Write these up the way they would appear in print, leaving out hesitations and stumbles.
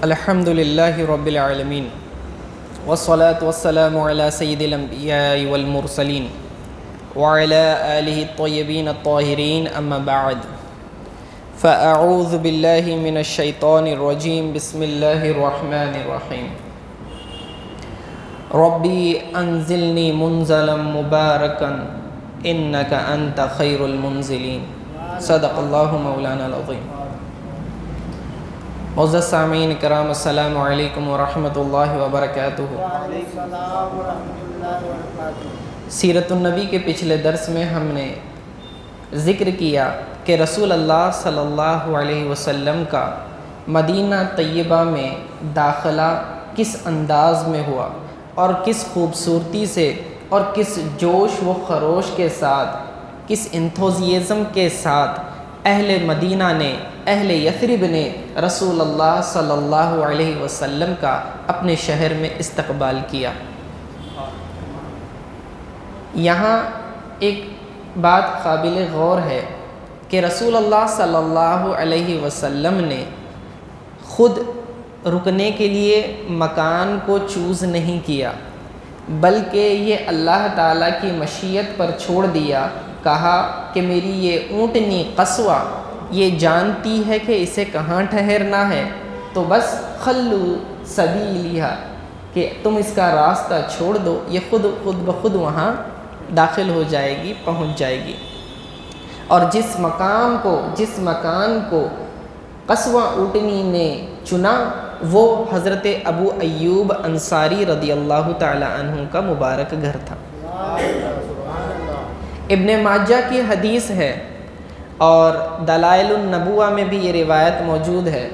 الحمد للہ رب العالمین والصلاة والسلام علی سید الانبیاء والمرسلین وعلی آلہ الطیبین الطاہرین اما بعد فاعوذ باللہ من الشیطان الرجیم بسم اللہ الرحمن الرحیم ربی انزلنی منزلا مبارکا انکا انت خیر المنزلین صدق اللہ مولانا العظیم۔ معزز سامعین کرام السلام علیکم ورحمۃ اللہ وبرکاتہ۔ سیرت النبی کے پچھلے درس میں ہم نے ذکر کیا کہ رسول اللہ صلی اللہ علیہ وسلم کا مدینہ طیبہ میں داخلہ کس انداز میں ہوا اور کس خوبصورتی سے اور کس جوش و خروش کے ساتھ، کس انتھوزیزم کے ساتھ اہل مدینہ نے، اہل یثرب نے رسول اللہ صلی اللہ علیہ وسلم کا اپنے شہر میں استقبال کیا۔ یہاں ایک بات قابل غور ہے کہ رسول اللہ صلی اللہ علیہ وسلم نے خود رکنے کے لیے مکان کو چوز نہیں کیا، بلکہ یہ اللہ تعالیٰ کی مشیت پر چھوڑ دیا۔ کہا کہ میری یہ اونٹنی قصوہ یہ جانتی ہے کہ اسے کہاں ٹھہرنا ہے، تو بس خلو سبیلیہا کہ تم اس کا راستہ چھوڑ دو، یہ خود بخود وہاں داخل ہو جائے گی، پہنچ جائے گی۔ اور جس مکان کو قصوہ اونٹنی نے چنا وہ حضرت ابو ایوب انصاری رضی اللہ تعالی عنہ کا مبارک گھر تھا۔ ابن ماجہ کی حدیث ہے اور دلائل النبوہ میں بھی یہ روایت موجود ہے۔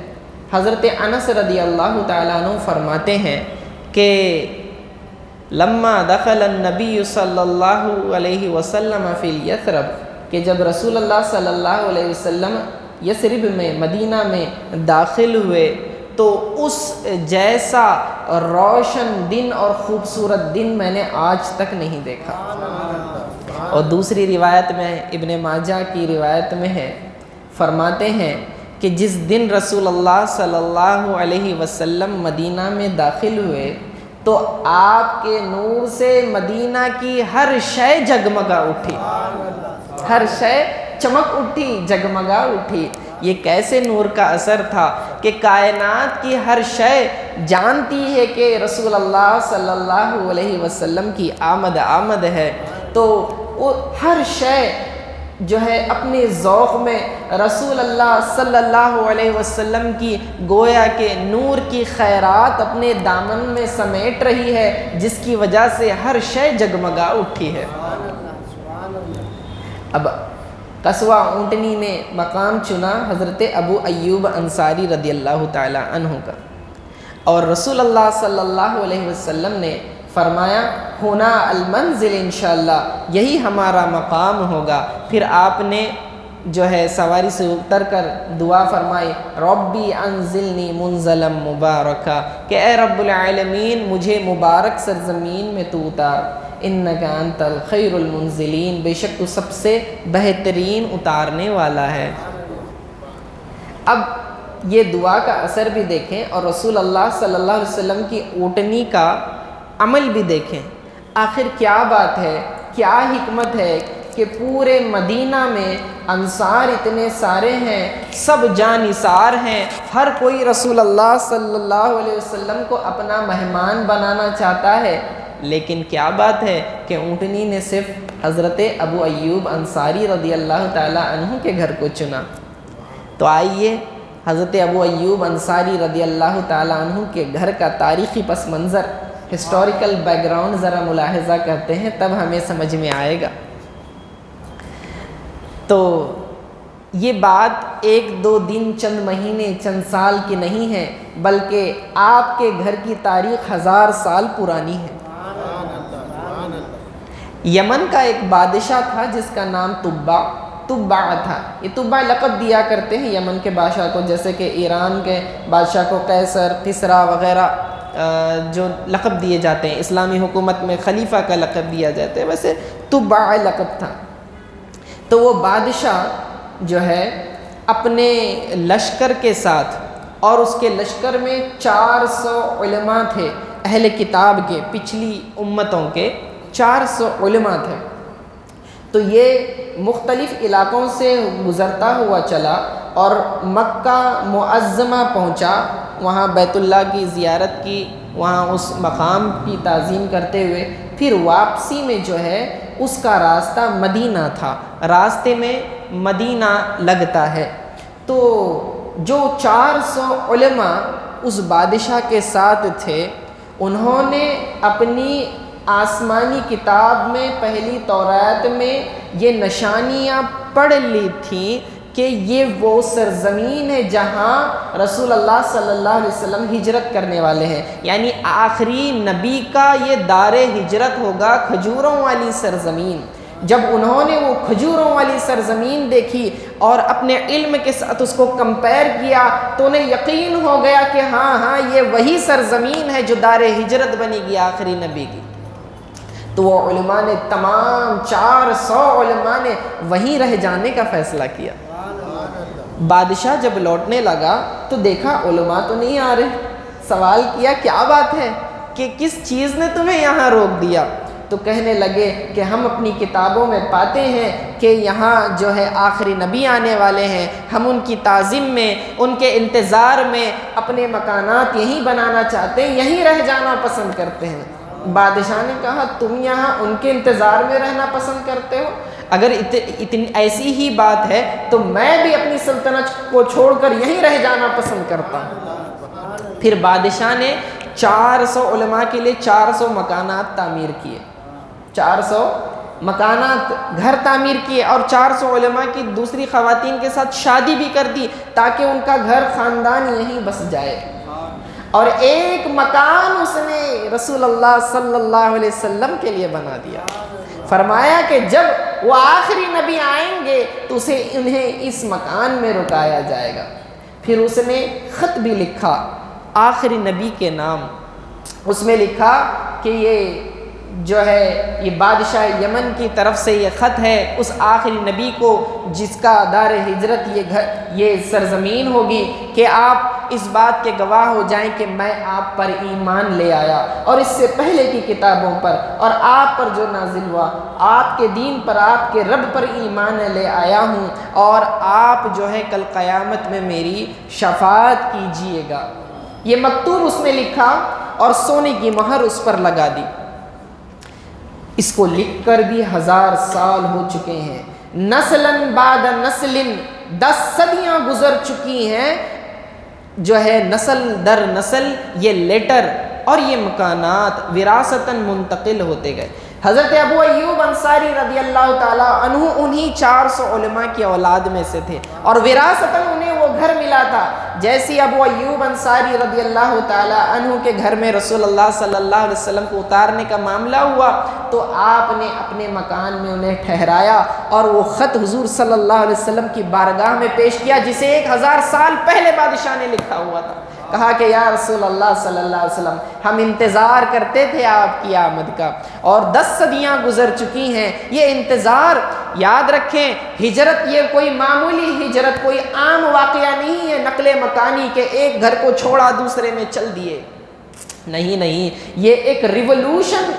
حضرت انس رضی اللہ تعالیٰ عنہ فرماتے ہیں کہ لما دخل النبی صلی اللہ علیہ وسلم فی الیثرب، کہ جب رسول اللہ صلی اللہ علیہ وسلم یثرب میں، مدینہ میں داخل ہوئے تو اس جیسا روشن دن اور خوبصورت دن میں نے آج تک نہیں دیکھا۔ اور دوسری روایت میں، ابن ماجہ کی روایت میں ہے، فرماتے ہیں کہ جس دن رسول اللہ صلی اللہ علیہ وسلم مدینہ میں داخل ہوئے تو آپ کے نور سے مدینہ کی ہر شے جگمگا اٹھی، ہر شے چمک اٹھی، جگمگا اٹھی۔ یہ کیسے نور کا اثر تھا کہ کائنات کی ہر شے جانتی ہے کہ رسول اللہ صلی اللہ علیہ وسلم کی آمد ہے، تو ہر شے جو ہے اپنے ذوق میں رسول اللہ صلی اللہ علیہ وسلم کی گویا کہ نور کی خیرات اپنے دامن میں سمیٹ رہی ہے، جس کی وجہ سے ہر شے جگمگا اٹھی ہے۔ اب قصوہ اونٹنی نے مقام چنا حضرت ابو ایوب انصاری رضی اللہ تعالی عنہ کا، اور رسول اللہ صلی اللہ علیہ وسلم نے فرمایا ہونا المنزل انشاءاللہ، یہی ہمارا مقام ہوگا۔ پھر آپ نے جو ہے سواری سے اتر کر دعا فرمائی، ربی انزلنی منزلا مبارکا، کہ اے رب العالمین مجھے مبارک سرزمین میں تو اتار، انکا انت الخیر المنزلین، بے شک تو سب سے بہترین اتارنے والا ہے۔ اب یہ دعا کا اثر بھی دیکھیں اور رسول اللہ صلی اللہ علیہ وسلم کی اونٹنی کا عمل بھی دیکھیں۔ آخر کیا بات ہے، کیا حکمت ہے کہ پورے مدینہ میں انصار اتنے سارے ہیں، سب جانثار ہیں، ہر کوئی رسول اللہ صلی اللہ علیہ وسلم کو اپنا مہمان بنانا چاہتا ہے، لیکن کیا بات ہے کہ اونٹنی نے صرف حضرت ابو ایوب انصاری رضی اللہ تعالیٰ عنہ کے گھر کو چنا۔ تو آئیے حضرت ابو ایوب انصاری رضی اللہ تعالیٰ عنہ کے گھر کا تاریخی پس منظر، ہسٹوریکل بیک گراؤنڈ ذرا ملاحظہ کرتے ہیں، تب ہمیں سمجھ میں آئے گا۔ تو یہ بات ایک دو دن، چند مہینے، چند سال کی نہیں ہے، بلکہ آپ کے گھر کی تاریخ 1000 سال پرانی ہے۔ یمن کا ایک بادشاہ تھا جس کا نام تبع تھا۔ یہ تبع لقب دیا کرتے ہیں یمن کے بادشاہ کو، جیسے کہ ایران کے بادشاہ کو قیصر، کسریٰ وغیرہ جو لقب دیے جاتے ہیں، اسلامی حکومت میں خلیفہ کا لقب دیا جاتا ہے، ویسے تبع لقب تھا۔ تو وہ بادشاہ جو ہے اپنے لشکر کے ساتھ اور اس کے لشکر میں 400 علماء تھے اہل کتاب کے، پچھلی امتوں کے 400 علماء تھے۔ تو یہ مختلف علاقوں سے گزرتا ہوا چلا اور مکہ معظمہ پہنچا، وہاں بیت اللہ کی زیارت کی، وہاں اس مقام کی تعظیم کرتے ہوئے پھر واپسی میں جو ہے اس کا راستہ مدینہ تھا، راستے میں مدینہ لگتا ہے۔ تو جو 400 علماء اس بادشاہ کے ساتھ تھے، انہوں نے اپنی آسمانی کتاب میں پہلی تورات میں یہ نشانیاں پڑھ لی تھیں کہ یہ وہ سرزمین ہے جہاں رسول اللہ صلی اللہ علیہ وسلم ہجرت کرنے والے ہیں، یعنی آخری نبی کا یہ دار ہجرت ہوگا کھجوروں والی سرزمین۔ جب انہوں نے وہ کھجوروں والی سرزمین دیکھی اور اپنے علم کے ساتھ اس کو کمپیئر کیا تو انہیں یقین ہو گیا کہ ہاں یہ وہی سرزمین ہے جو دار ہجرت بنے گی آخری نبی کی۔ تو وہ علماء نے، تمام 400 علماء نے وہیں رہ جانے کا فیصلہ کیا۔ بادشاہ جب لوٹنے لگا تو دیکھا علماء تو نہیں آ رہے، سوال کیا کیا بات ہے کہ کس چیز نے تمہیں یہاں روک دیا؟ تو کہنے لگے کہ ہم اپنی کتابوں میں پاتے ہیں کہ یہاں جو ہے آخری نبی آنے والے ہیں، ہم ان کی تعظیم میں، ان کے انتظار میں اپنے مکانات یہیں بنانا چاہتے ہیں، یہیں رہ جانا پسند کرتے ہیں۔ بادشاہ نے کہا تم یہاں ان کے انتظار میں رہنا پسند کرتے ہو؟ اگر اتنی ایسی ہی بات ہے تو میں بھی اپنی سلطنت کو چھوڑ کر یہیں رہ جانا پسند کرتا ہوں۔ پھر بادشاہ نے 400 علماء کے لیے 400 مکانات تعمیر کیے، 400 مکانات گھر تعمیر کیے، اور 400 علماء کی دوسری خواتین کے ساتھ شادی بھی کر دی تاکہ ان کا گھر خاندان یہیں بس جائے۔ اور ایک مکان اس نے رسول اللہ صلی اللہ علیہ وسلم کے لیے بنا دیا، فرمایا کہ جب وہ آخری نبی آئیں گے تو انہیں اس مکان میں رکایا جائے گا۔ پھر اس نے خط بھی لکھا آخری نبی کے نام، اس میں لکھا کہ یہ جو ہے یہ بادشاہ یمن کی طرف سے یہ خط ہے اس آخری نبی کو جس کا دار ہجرت یہ سرزمین ہوگی، کہ آپ اس بات کے گواہ ہو جائیں کہ میں آپ پر ایمان لے آیا اور اس سے پہلے کی کتابوں پر اور آپ پر جو نازل ہوا، آپ کے دین پر، آپ کے رب پر ایمان لے آیا ہوں، اور آپ جو ہے کل قیامت میں میری شفاعت کیجیے گا۔ یہ مکتوب اس نے لکھا اور سونے کی مہر اس پر لگا دی۔ اس کو لکھ کر بھی 1000 سال ہو چکے ہیں، نسلاً بعد نسل 10 صدیاں گزر چکی ہیں، جو ہے نسل در نسل یہ لیٹر اور یہ مکانات وراثتاً منتقل ہوتے گئے۔ حضرت ابو ایوب انصاری رضی اللہ تعالیٰ عنہ انہی 400 علماء کی اولاد میں سے تھے، اور وراثتاً انہیں وہ گھر ملا تھا۔ جیسی ابو ایوب انصاری رضی اللہ تعالیٰ عنہ کے گھر میں رسول اللہ صلی اللہ علیہ وسلم کو اتارنے کا معاملہ ہوا تو آپ نے اپنے مکان میں انہیں ٹھہرایا اور وہ خط حضور صلی اللہ علیہ وسلم کی بارگاہ میں پیش کیا جسے 1000 سال پہلے بادشاہ نے لکھا ہوا تھا۔ کہا کہ یا رسول اللہ صلی اللہ علیہ وسلم، ہم انتظار کرتے تھے آپ کی آمد کا، اور 10 صدیاں گزر چکی ہیں، یہ انتظار یاد رکھیں۔ ہجرت یہ کوئی معمولی ہجرت، کوئی عام واقعہ نہیں ہے نقل مکانی کے ایک گھر کو چھوڑا دوسرے میں چل دیے، نہیں، یہ ایک ریولوشن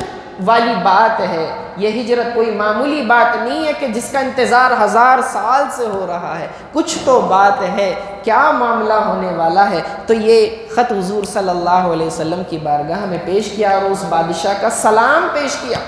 والی بات ہے۔ یہ ہجرت کوئی معمولی بات نہیں ہے کہ جس کا انتظار 1000 سال سے ہو رہا ہے، کچھ تو بات ہے، کیا معاملہ ہونے والا ہے۔ تو یہ خط حضور صلی اللہ علیہ وسلم کی بارگاہ میں پیش کیا اور اس بادشاہ کا سلام پیش کیا۔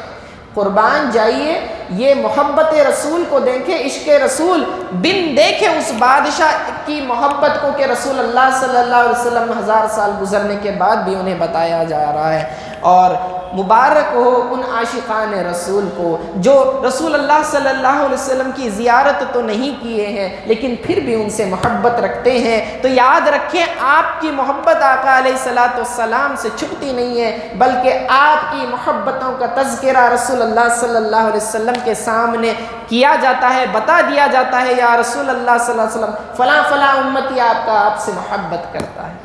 قربان جائیے، یہ محبت رسول کو دیکھیں، عشق رسول بن دیکھے اس بادشاہ کی محبت کو کہ رسول اللہ صلی اللہ علیہ وسلم 1000 سال گزرنے کے بعد بھی انہیں بتایا جا رہا ہے۔ اور مبارک ہو ان عاشقان رسول کو جو رسول اللہ صلی اللہ علیہ وسلم کی زیارت تو نہیں کیے ہیں لیکن پھر بھی ان سے محبت رکھتے ہیں۔ تو یاد رکھیں، آپ کی محبت آقا علیہ الصلوۃ والسلام سے چھپتی نہیں ہے، بلکہ آپ کی محبتوں کا تذکرہ رسول اللہ صلی اللہ علیہ وسلم کے سامنے کیا جاتا ہے، بتا دیا جاتا ہے، یا رسول اللہ صلی اللہ علیہ وسلم فلاں فلاں امتی آپ سے محبت کرتا ہے۔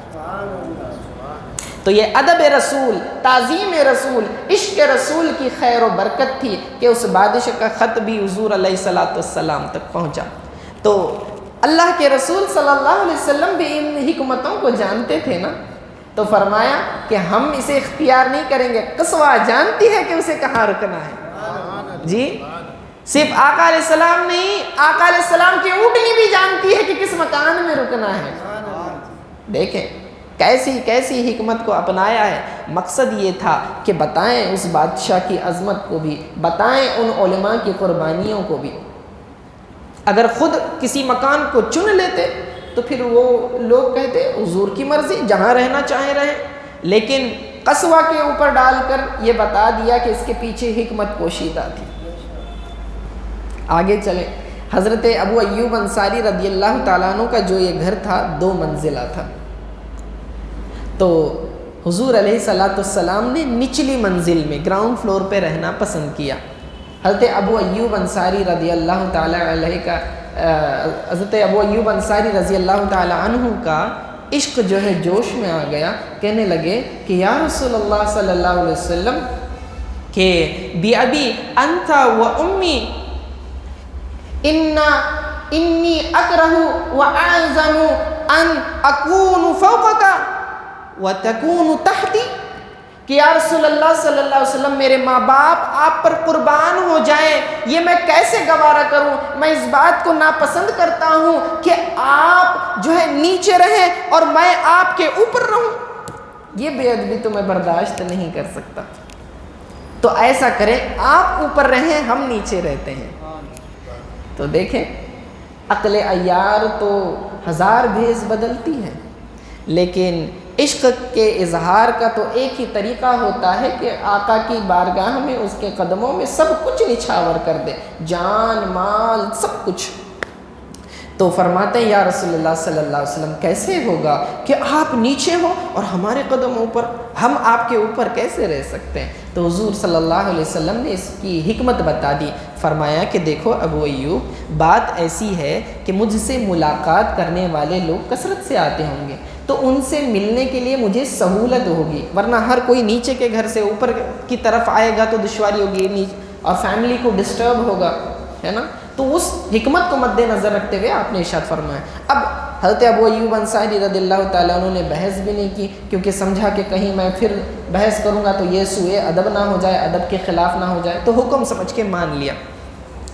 تو یہ ادب رسول، تعظیم رسول، عشق رسول کی خیر و برکت تھی کہ اس بادشاہ کا خط بھی حضور علیہ الصلوۃ والسلام تک پہنچا۔ تو اللہ کے رسول صلی اللہ علیہ وسلم بھی ان حکمتوں کو جانتے تھے نا، تو فرمایا کہ ہم اسے اختیار نہیں کریں گے، قصوہ جانتی ہے کہ اسے کہاں رکنا ہے۔ جی صرف آقا علیہ السلام نہیں، آقا علیہ السلام کی اونٹنی بھی جانتی ہے کہ کس مکان میں رکنا ہے۔ دیکھیں کیسی کیسی حکمت کو اپنایا ہے۔ مقصد یہ تھا کہ بتائیں اس بادشاہ کی عظمت کو بھی، بتائیں ان علماء کی قربانیوں کو بھی۔ اگر خود کسی مکان کو چن لیتے تو پھر وہ لوگ کہتے حضور کی مرضی، جہاں رہنا چاہیں رہیں، لیکن قصوہ کے اوپر ڈال کر یہ بتا دیا کہ اس کے پیچھے حکمت پوشیدہ تھی۔ آگے چلیں، حضرت ابو ایوب انصاری رضی اللہ تعالیٰ عنہ کا جو یہ گھر تھا 2 منزلہ تھا، تو حضور علیہ السلام نے نچلی منزل میں گراؤنڈ فلور پہ رہنا پسند کیا۔ حضرت ابو ایوب انصاری رضی اللہ تعالیٰ علیہ کا حضرت ابو ایوب انصاری رضی اللہ تعالیٰ عنہ کا عشق جو ہے جوش میں آ گیا، کہنے لگے کہ یا رسول اللہ صلی اللہ علیہ وسلم کہ بی ابی انت و امی انی اکرہ و اعظم ان اکون فوقک و تکون تحتی، کہ یا رسول اللہ صلی اللہ علیہ وسلم میرے ماں باپ آپ پر قربان ہو جائیں، یہ میں کیسے گوارا کروں، میں اس بات کو ناپسند کرتا ہوں کہ آپ جو ہے نیچے رہیں اور میں آپ کے اوپر رہوں، یہ بے ادبی تو میں برداشت نہیں کر سکتا، تو ایسا کریں آپ اوپر رہیں ہم نیچے رہتے ہیں۔ تو دیکھیں عقل عیار تو 1000 بھیس بدلتی ہے، لیکن عشق کے اظہار کا تو ایک ہی طریقہ ہوتا ہے کہ آقا کی بارگاہ میں اس کے قدموں میں سب کچھ نچھاور کر دے، جان مال سب کچھ۔ تو فرماتے ہیں یا رسول اللہ صلی اللہ علیہ وسلم کیسے ہوگا کہ آپ نیچے ہو اور ہمارے قدموں پر، ہم آپ کے اوپر کیسے رہ سکتے ہیں؟ تو حضور صلی اللہ علیہ وسلم نے اس کی حکمت بتا دی، فرمایا کہ دیکھو ابو ایوب بات ایسی ہے کہ مجھ سے ملاقات کرنے والے لوگ کثرت سے آتے ہوں گے، تو ان سے ملنے کے لیے مجھے سہولت ہوگی، ورنہ ہر کوئی نیچے کے گھر سے اوپر کی طرف آئے گا تو دشواری ہوگی اور فیملی کو ڈسٹرب ہوگا، ہے نا؟ تو اس حکمت کو مد نظر رکھتے ہوئے آپ نے ارشاد فرمایا۔ اب حضرت ابو ایوب انصاری رضی اللہ تعالیٰ عنہ نے بحث بھی نہیں کی، کیونکہ سمجھا کہ کہیں میں پھر بحث کروں گا تو یہ سوء ادب نہ ہو جائے، ادب کے خلاف نہ ہو جائے، تو حکم سمجھ کے مان لیا۔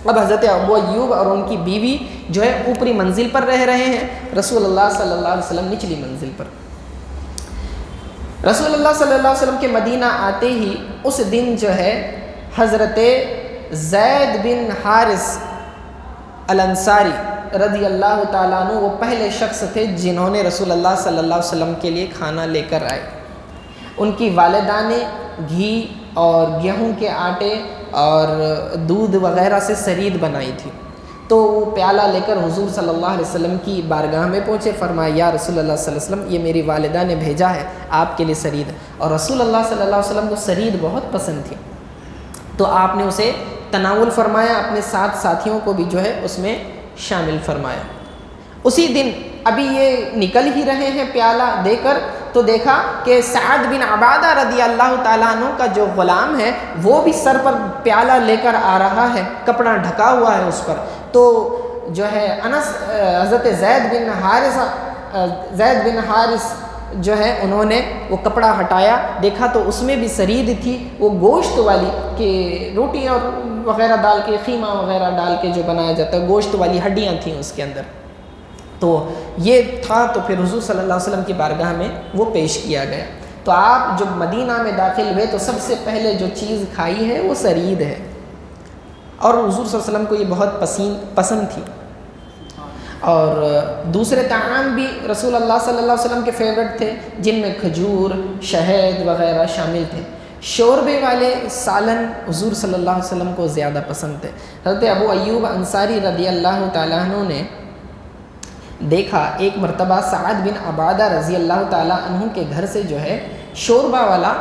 اب حضرت ابو ایوب اور ان کی بیوی جو ہے اوپری منزل پر رہ رہے ہیں، رسول اللہ صلی اللہ علیہ وسلم نچلی منزل پر۔ رسول اللہ صلی اللہ علیہ وسلم کے مدینہ آتے ہی اس دن جو ہے حضرت زید بن حارث الانصاری رضی اللہ تعالیٰ عنہ وہ پہلے شخص تھے جنہوں نے رسول اللہ صلی اللہ علیہ وسلم کے لیے کھانا لے کر آئے۔ ان کی والدہ نے گھی اور گیہوں کے آٹے اور دودھ وغیرہ سے سرید بنائی تھی، تو وہ پیالہ لے کر حضور صلی اللہ علیہ وسلم کی بارگاہ میں پہنچے، فرمایا یا رسول اللہ صلی اللہ علیہ وسلم یہ میری والدہ نے بھیجا ہے آپ کے لیے سرید، اور رسول اللہ صلی اللہ علیہ وسلم کو سرید بہت پسند تھی، تو آپ نے اسے تناول فرمایا، اپنے ساتھیوں کو بھی جو ہے اس میں شامل فرمایا۔ اسی دن ابھی یہ نکل ہی رہے ہیں پیالہ دے کر، تو دیکھا کہ سعد بن عبادہ رضی اللہ تعالیٰ عنہ کا جو غلام ہے وہ بھی سر پر پیالہ لے کر آ رہا ہے، کپڑا ڈھکا ہوا ہے اس پر، تو جو ہے حضرت زید بن حارث جو ہے انہوں نے وہ کپڑا ہٹایا، دیکھا تو اس میں بھی سرید تھی، وہ گوشت والی کہ روٹی اور وغیرہ ڈال کے، خیمہ وغیرہ ڈال کے جو بنایا جاتا ہے، گوشت والی ہڈیاں تھیں اس کے اندر، تو یہ تھا، تو پھر حضور صلی اللہ علیہ وسلم کی بارگاہ میں وہ پیش کیا گیا۔ تو آپ جب مدینہ میں داخل ہوئے تو سب سے پہلے جو چیز کھائی ہے وہ سرید ہے، اور حضور صلی اللہ علیہ وسلم کو یہ بہت پسند تھی، اور دوسرے طعام بھی رسول اللہ صلی اللہ علیہ وسلم کے فیورٹ تھے، جن میں کھجور، شہد وغیرہ شامل تھے۔ شوربے والے سالن حضور صلی اللہ علیہ وسلم کو زیادہ پسند تھے۔ حضرت ابو ایوب انصاری رضی اللہ تعالیٰ عنہ نے دیکھا ایک مرتبہ سعد بن عبادہ رضی اللہ تعالیٰ عنہ کے گھر سے جو ہے شوربہ والا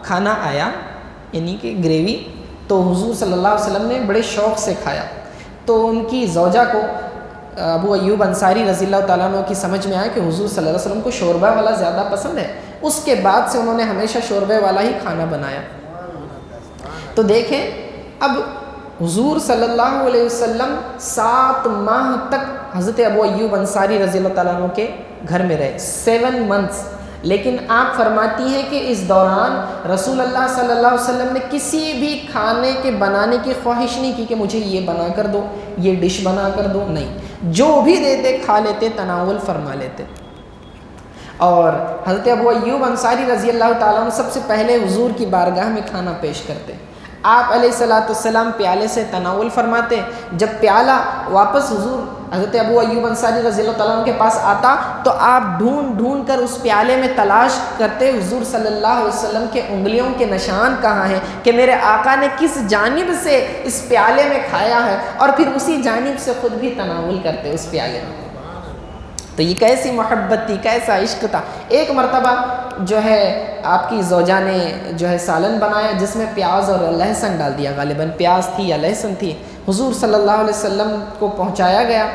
کھانا آیا، یعنی کہ گریوی، تو حضور صلی اللہ علیہ وسلم نے بڑے شوق سے کھایا، تو ان کی زوجہ کو ابو ایوب انصاری رضی اللہ تعالیٰ عنہ کی سمجھ میں آیا کہ حضور صلی اللہ علیہ وسلم کو شوربہ والا زیادہ پسند ہے، اس کے بعد سے انہوں نے ہمیشہ شوربے والا ہی کھانا بنایا۔ تو دیکھیں اب حضور صلی اللہ علیہ وسلم 7 ماہ تک حضرت ابو ایوب انصاری رضی اللہ تعالیٰ عنہ کے گھر میں رہے، 7 months۔ لیکن آپ فرماتی ہیں کہ اس دوران رسول اللہ صلی اللہ علیہ وسلم نے کسی بھی کھانے کے بنانے کی خواہش نہیں کی کہ مجھے یہ بنا کر دو، یہ ڈش بنا کر دو، نہیں، جو بھی دیتے کھا لیتے، تناول فرما لیتے۔ اور حضرت ابو ایوب انصاری رضی اللہ تعالیٰ عنہ سب سے پہلے حضور کی بارگاہ میں کھانا پیش کرتے، آپ علیہ السلام پیالے سے تناول فرماتے، جب پیالہ واپس حضور حضرت ابو ایوب انصاری رضی اللہ تعالیٰ عنہ کے پاس آتا تو آپ ڈھونڈ کر اس پیالے میں تلاش کرتے حضور صلی اللہ علیہ وسلم کے انگلیوں کے نشان کہاں ہیں، کہ میرے آقا نے کس جانب سے اس پیالے میں کھایا ہے، اور پھر اسی جانب سے خود بھی تناول کرتے اس پیالے میں۔ تو یہ کیسی محبت تھی، کیسا عشق تھا۔ ایک مرتبہ جو ہے آپ کی زوجہ نے جو ہے سالن بنایا جس میں پیاز اور لہسن ڈال دیا، غالباً پیاز تھی یا لہسن تھی، حضور صلی اللہ علیہ وسلم کو پہنچایا گیا،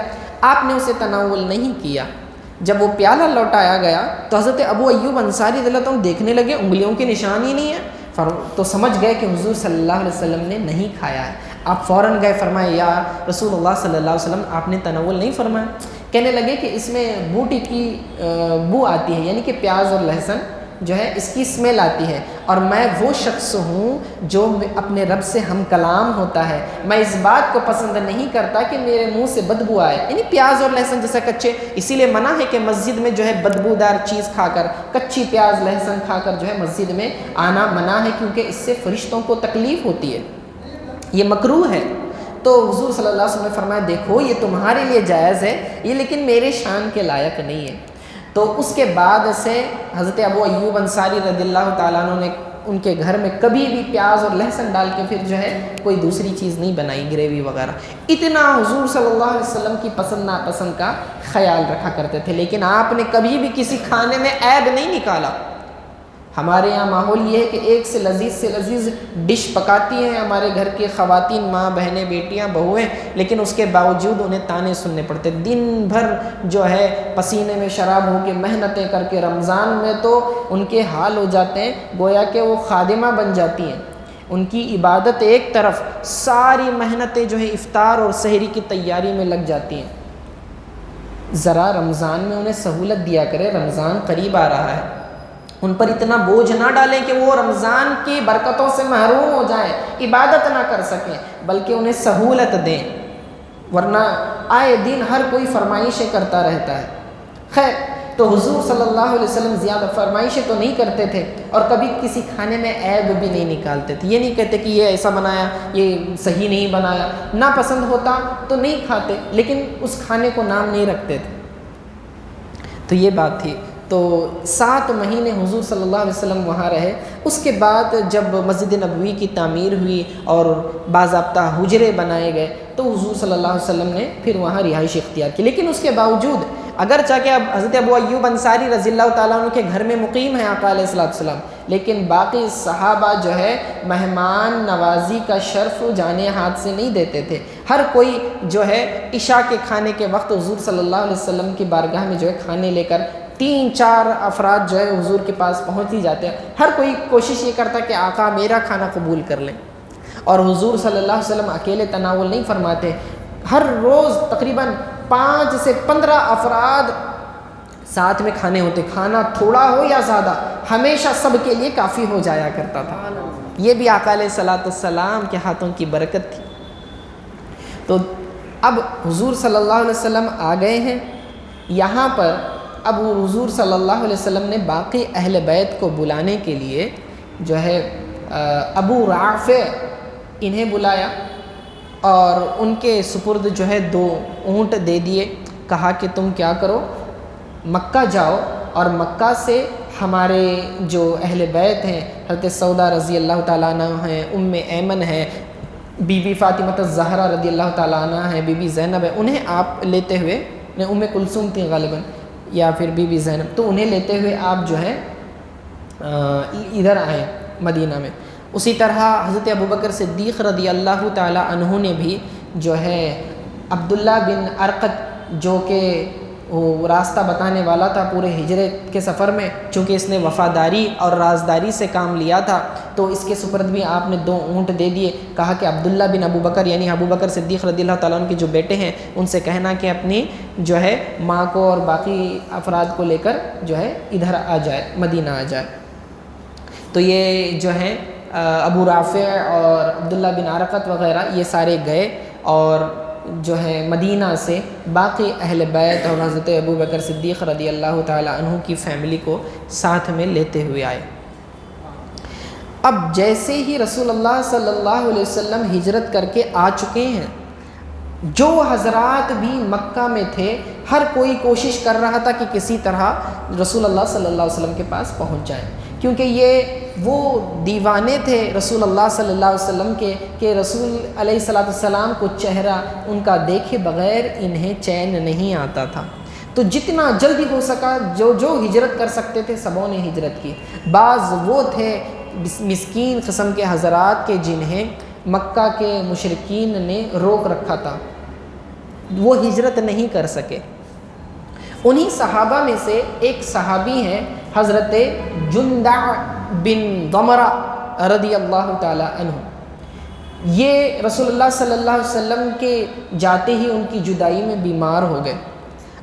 آپ نے اسے تناول نہیں کیا۔ جب وہ پیالہ لوٹایا گیا تو حضرت ابو ایوب انصاری رضی اللہ عنہ دیکھنے لگے انگلیوں کے نشان ہی نہیں ہے، تو سمجھ گئے کہ حضور صلی اللہ علیہ وسلم نے نہیں کھایا ہے۔ آپ فوراً گئے، فرمائے یا رسول اللہ صلی اللہ علیہ وسلم آپ نے تناول نہیں فرمایا؟ کہنے لگے کہ اس میں بوٹی کی بو آتی ہے، یعنی کہ پیاز اور لہسن جو ہے اس کی اسمیل آتی ہے، اور میں وہ شخص ہوں جو اپنے رب سے ہم کلام ہوتا ہے، میں اس بات کو پسند نہیں کرتا کہ میرے منہ سے بدبو آئے، یعنی پیاز اور لہسن جیسا کچے، اسی لیے منع ہے کہ مسجد میں جو ہے بدبودار چیز کھا کر، کچی پیاز لہسن کھا کر جو ہے مسجد میں آنا منع ہے، کیونکہ اس سے فرشتوں کو تکلیف ہوتی ہے، یہ مکروہ ہے۔ تو حضور صلی اللہ علیہ وسلم نے فرمایا دیکھو یہ تمہارے لیے جائز ہے، یہ لیکن میرے شان کے لائق نہیں ہے۔ تو اس کے بعد سے حضرت ابو ایوب انصاری رضی اللہ تعالیٰ عنہ نے ان کے گھر میں کبھی بھی پیاز اور لہسن ڈال کے پھر جو ہے کوئی دوسری چیز نہیں بنائی، گریوی وغیرہ۔ اتنا حضور صلی اللہ علیہ وسلم کی پسند ناپسند کا خیال رکھا کرتے تھے، لیکن آپ نے کبھی بھی کسی کھانے میں عیب نہیں نکالا۔ ہمارے یہاں ماحول یہ ہے کہ ایک سے لذیذ ڈش پکاتی ہیں ہمارے گھر کی خواتین، ماں، بہنیں، بیٹیاں، بہویں، لیکن اس کے باوجود انہیں تانے سننے پڑتے، دن بھر جو ہے پسینے میں شراب ہو کے محنتیں کر کے، رمضان میں تو ان کے حال ہو جاتے ہیں گویا کہ وہ خادمہ بن جاتی ہیں، ان کی عبادت ایک طرف، ساری محنتیں جو ہے افطار اور سحری کی تیاری میں لگ جاتی ہیں۔ ذرا رمضان میں انہیں سہولت دیا کرے، رمضان قریب آ رہا ہے، ان پر اتنا بوجھ نہ ڈالیں کہ وہ رمضان کی برکتوں سے محروم ہو جائیں، عبادت نہ کر سکیں، بلکہ انہیں سہولت دیں، ورنہ آئے دن ہر کوئی فرمائشیں کرتا رہتا ہے۔ خیر، تو حضور صلی اللہ علیہ وسلم زیادہ فرمائشیں تو نہیں کرتے تھے، اور کبھی کسی کھانے میں عیب بھی نہیں نکالتے تھے، یہ نہیں کہتے کہ یہ ایسا بنایا، یہ صحیح نہیں بنایا، ناپسند ہوتا تو نہیں کھاتے، لیکن اس کھانے کو نام نہیں رکھتے تھے۔ تو یہ بات تھی۔ تو 7 مہینے حضور صلی اللہ علیہ وسلم وہاں رہے۔ اس کے بعد جب مسجد نبوی کی تعمیر ہوئی اور باضابطہ حجرے بنائے گئے تو حضور صلی اللہ علیہ وسلم نے پھر وہاں رہائش اختیار کی، لیکن اس کے باوجود اگرچہ کہ اب حضرت ابو ایوب انصاری رضی اللہ تعالیٰ عنہ کے گھر میں مقیم ہیں آقا علیہ السلام، لیکن باقی صحابہ جو ہے مہمان نوازی کا شرف جانے ہاتھ سے نہیں دیتے تھے۔ ہر کوئی جو ہے عشاء کے کھانے کے وقت حضور صلی اللہ علیہ وسلم کی بارگاہ میں جو ہے کھانے لے کر 3-4 افراد جو ہے حضور کے پاس پہنچ ہی جاتے ہیں، ہر کوئی کوشش یہ کرتا کہ آقا میرا کھانا قبول کر لیں، اور حضور صلی اللہ علیہ وسلم اکیلے تناول نہیں فرماتے، ہر روز تقریباً 5 سے 15 افراد ساتھ میں کھانے ہوتے، کھانا تھوڑا ہو یا زیادہ ہمیشہ سب کے لیے کافی ہو جایا کرتا تھا۔ یہ بھی آقا علیہ السلام کے ہاتھوں کی برکت تھی۔ تو اب حضور صلی اللہ علیہ وسلم آ گئے ہیں یہاں پر، اب حضور صلی اللہ علیہ وسلم نے باقی اہل بیت کو بلانے کے لیے جو ہے ابو رافع انہیں بلایا، اور ان کے سپرد جو ہے 2 اونٹ دے دیے، کہا کہ تم کیا کرو، مکہ جاؤ اور مکہ سے ہمارے جو اہل بیت ہیں، حضرت سودا رضی اللہ تعالیٰ عنہ ہیں، ایمن ہے، بی بی فاطمہ الزہرا رضی اللہ تعالیٰ عنہ ہیں، بی بی زینب ہے، انہیں آپ لیتے ہوئے، کلثوم تھی غالباً یا پھر بی بی زینب، تو انہیں لیتے ہوئے آپ جو ہے ادھر آئیں مدینہ میں۔ اسی طرح حضرت ابوبکر صدیق رضی اللہ تعالیٰ عنہ نے بھی جو ہے عبداللہ بن ارقط جو کہ وہ راستہ بتانے والا تھا پورے ہجرت کے سفر میں، چونکہ اس نے وفاداری اور رازداری سے کام لیا تھا تو اس کے سپرد بھی آپ نے 2 اونٹ دے دیے. کہا کہ عبداللہ بن ابو بکر یعنی ابو بکر صدیق رضی اللہ تعالیٰ عنہ کے جو بیٹے ہیں ان سے کہنا کہ اپنی جو ہے ماں کو اور باقی افراد کو لے کر جو ہے ادھر آ جائے، مدینہ آ جائے. تو یہ جو ہیں ابو رافع اور عبداللہ بن عرقت وغیرہ یہ سارے گئے اور جو ہے مدینہ سے باقی اہل بیت اور حضرت ابو بکر صدیق رضی اللہ تعالیٰ عنہ کی فیملی کو ساتھ میں لیتے ہوئے آئے. اب جیسے ہی رسول اللہ صلی اللہ علیہ وسلم ہجرت کر کے آ چکے ہیں، جو حضرات بھی مکہ میں تھے ہر کوئی کوشش کر رہا تھا کہ کسی طرح رسول اللہ صلی اللہ علیہ وسلم کے پاس پہنچ جائیں، کیونکہ یہ وہ دیوانے تھے رسول اللہ صلی اللہ علیہ وسلم کے کہ رسول علیہ السلام کو چہرہ ان کا دیکھے بغیر انہیں چین نہیں آتا تھا. تو جتنا جلدی ہو سکا جو ہجرت کر سکتے تھے سبوں نے ہجرت کی. بعض وہ تھے مسکین قسم کے حضرات کے جنہیں مکہ کے مشرکین نے روک رکھا تھا، وہ ہجرت نہیں کر سکے. انہی صحابہ میں سے ایک صحابی ہیں حضرت جندع بن ضمرہ رضی اللہ تعالی عنہ. یہ رسول اللہ صلی اللہ علیہ وسلم کے جاتے ہی ان کی جدائی میں بیمار ہو گئے.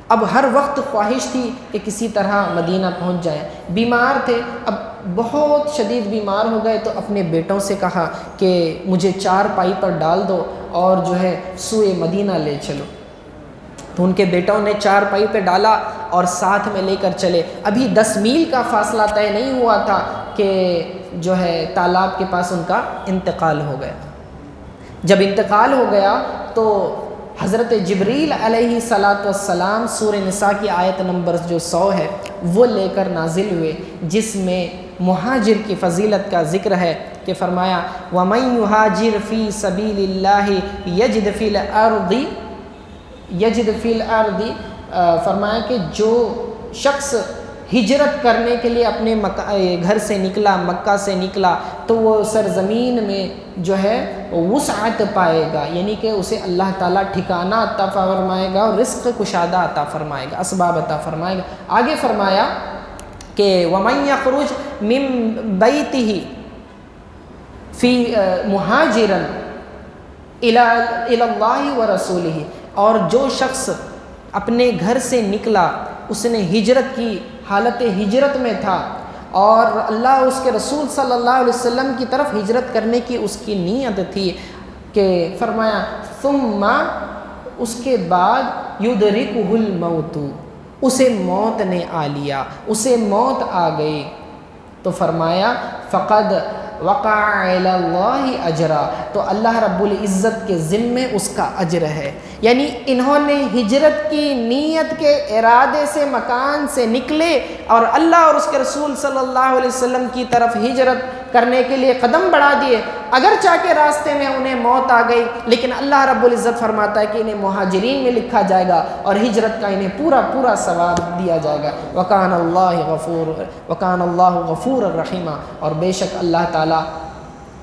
اب ہر وقت خواہش تھی کہ کسی طرح مدینہ پہنچ جائیں. بیمار تھے، اب بہت شدید بیمار ہو گئے تو اپنے بیٹوں سے کہا کہ مجھے 4 پائی پر ڈال دو اور جو ہے سوئے مدینہ لے چلو. تو ان کے بیٹوں نے 4 پائی پہ ڈالا اور ساتھ میں لے کر چلے. ابھی 10 میل کا فاصلہ طے نہیں ہوا تھا کہ جو ہے تالاب کے پاس ان کا انتقال ہو گیا. جب انتقال ہو گیا تو حضرت جبریل علیہ السلام سورہ نساء کی آیت نمبر جو 100 ہے وہ لے کر نازل ہوئے، جس میں مہاجر کی فضیلت کا ذکر ہے کہ فرمایا وَمَن يُهَاجِرْ فِي سَبِيلِ اللَّهِ يَجِدْ فِي الْأَرْضِ فرمایا کہ جو شخص ہجرت کرنے کے لیے اپنے گھر سے نکلا، مکہ سے نکلا، تو وہ سرزمین میں جو ہے وسعت پائے گا، یعنی کہ اسے اللہ تعالیٰ ٹھکانہ عطا فرمائے گا اور رزق کشادہ عطا فرمائے گا، اسباب عطا فرمائے گا. آگے فرمایا کہ وَمَن يَخْرُجْ مِن بَيْتِهِ فِي مُهَاجِرًا إِلَى اللَّهِ وَرَسُولِهِ، اور جو شخص اپنے گھر سے نکلا، اس نے ہجرت کی، حالت ہجرت میں تھا اور اللہ اس کے رسول صلی اللہ علیہ وسلم کی طرف ہجرت کرنے کی اس کی نیت تھی، کہ فرمایا ثم اس کے بعد یدرکہ الموت، اسے موت نے آ لیا، اسے موت آ گئی، تو فرمایا فقد وقع علی اللہ اجرا، تو اللہ رب العزت کے ذمے اس کا اجر ہے. یعنی انہوں نے ہجرت کی نیت کے ارادے سے مکان سے نکلے اور اللہ اور اس کے رسول صلی اللہ علیہ وسلم کی طرف ہجرت کرنے کے لیے قدم بڑھا دیے. اگرچہ کے راستے میں انہیں موت آ گئی، لیکن اللہ رب العزت فرماتا ہے کہ انہیں مہاجرین میں لکھا جائے گا اور ہجرت کا انہیں پورا ثواب دیا جائے گا. وکان اللہ غفور الرحیم، اور بے شک اللہ تعالیٰ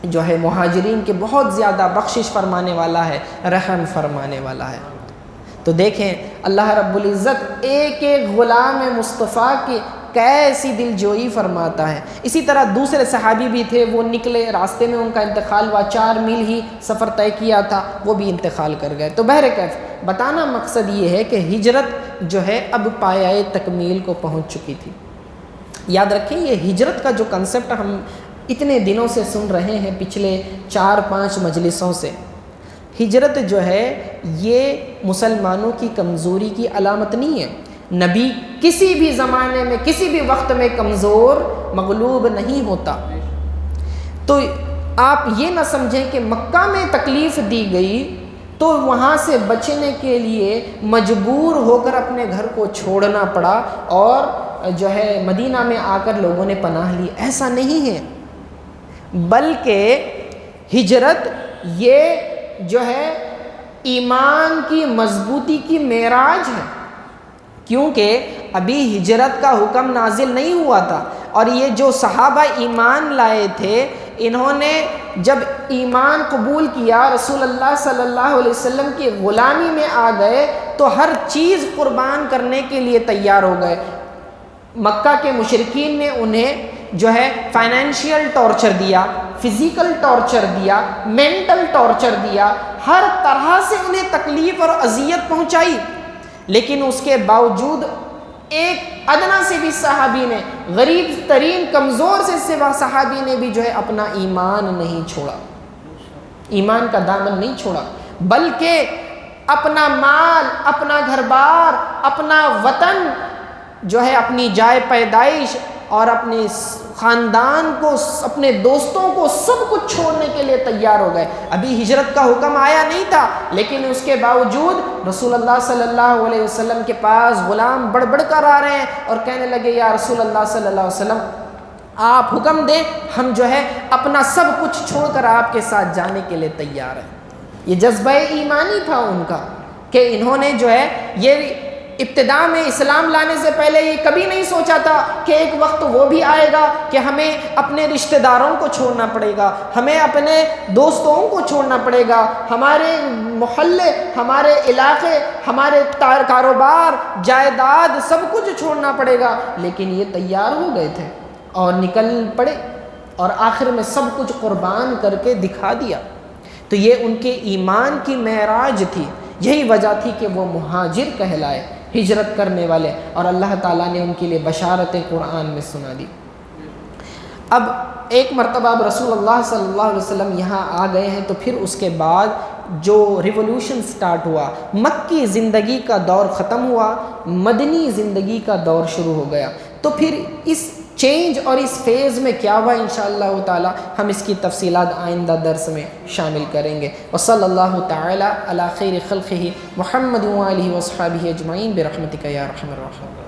جو ہے مہاجرین کے بہت زیادہ بخشش فرمانے والا ہے، رحم فرمانے والا ہے. تو دیکھیں اللہ رب العزت ایک ایک غلام مصطفیٰ کی کیسی دل جوئی فرماتا ہے. اسی طرح دوسرے صحابی بھی تھے، وہ نکلے، راستے میں ان کا انتقال ہوا، 4 میل ہی سفر طے کیا تھا، وہ بھی انتقال کر گئے. تو بہرکیف بتانا مقصد یہ ہے کہ ہجرت جو ہے اب پایۂ تکمیل کو پہنچ چکی تھی. یاد رکھیں یہ ہجرت کا جو کنسپٹ ہم اتنے دنوں سے سن رہے ہیں، پچھلے 4-5 مجلسوں سے، ہجرت جو ہے یہ مسلمانوں کی کمزوری کی علامت نہیں ہے. نبی کسی بھی زمانے میں کسی بھی وقت میں کمزور مغلوب نہیں ہوتا. تو آپ یہ نہ سمجھیں کہ مکہ میں تکلیف دی گئی تو وہاں سے بچنے کے لیے مجبور ہو کر اپنے گھر کو چھوڑنا پڑا اور جو ہے مدینہ میں آ کر لوگوں نے پناہ لی. ایسا نہیں ہے، بلکہ ہجرت یہ جو ہے ایمان کی مضبوطی کی معراج ہے، کیونکہ ابھی ہجرت کا حکم نازل نہیں ہوا تھا. اور یہ جو صحابہ ایمان لائے تھے، انہوں نے جب ایمان قبول کیا، رسول اللہ صلی اللہ علیہ وسلم کی غلامی میں آ گئے تو ہر چیز قربان کرنے کے لیے تیار ہو گئے۔ مکہ کے مشرکین نے انہیں جو ہے فائنینشیل ٹارچر دیا، فزیکل ٹارچر دیا، مینٹل ٹارچر دیا، ہر طرح سے انہیں تکلیف اور اذیت پہنچائی، لیکن اس کے باوجود ایک ادنا سے بھی صحابی نے، غریب ترین کمزور سے صحابی نے بھی جو ہے اپنا ایمان نہیں چھوڑا، ایمان کا دامن نہیں چھوڑا، بلکہ اپنا مال، اپنا گھر بار، اپنا وطن جو ہے، اپنی جائے پیدائش اور اپنے خاندان کو، اپنے دوستوں کو، سب کچھ چھوڑنے کے لیے تیار ہو گئے۔ ابھی ہجرت کا حکم آیا نہیں تھا، لیکن اس کے باوجود رسول اللہ صلی اللہ علیہ وسلم کے پاس غلام بڑھ بڑھ کر آ رہے ہیں اور کہنے لگے یا رسول اللہ صلی اللہ علیہ وسلم آپ حکم دیں، ہم جو ہے اپنا سب کچھ چھوڑ کر آپ کے ساتھ جانے کے لیے تیار ہیں۔ یہ جذبہ ایمانی تھا ان کا کہ انہوں نے جو ہے یہ ابتدا میں اسلام لانے سے پہلے یہ کبھی نہیں سوچا تھا کہ ایک وقت وہ بھی آئے گا کہ ہمیں اپنے رشتہ داروں کو چھوڑنا پڑے گا، ہمیں اپنے دوستوں کو چھوڑنا پڑے گا، ہمارے محلے، ہمارے علاقے، ہمارے کاروبار، جائیداد، سب کچھ چھوڑنا پڑے گا، لیکن یہ تیار ہو گئے تھے اور نکل پڑے اور آخر میں سب کچھ قربان کر کے دکھا دیا۔ تو یہ ان کے ایمان کی معراج تھی، یہی وجہ تھی کہ وہ مہاجر کہلائے، ہجرت کرنے والے، اور اللہ تعالیٰ نے ان کے لیے بشارتیں قرآن میں سنا دی۔ اب ایک مرتبہ اب رسول اللہ صلی اللہ علیہ وسلم یہاں آ گئے ہیں تو پھر اس کے بعد جو ریولوشن سٹارٹ ہوا، مکی زندگی کا دور ختم ہوا، مدنی زندگی کا دور شروع ہو گیا۔ تو پھر اس چینج اور اس فیز میں کیا ہوا انشاءاللہ تعالی ہم اس کی تفصیلات آئندہ درس میں شامل کریں گے۔ وصلی اللہ تعالی علی خیر خلقہ محمد و آلہ و اصحابہ اجمعین برحمتک یا ارحم الراحمین۔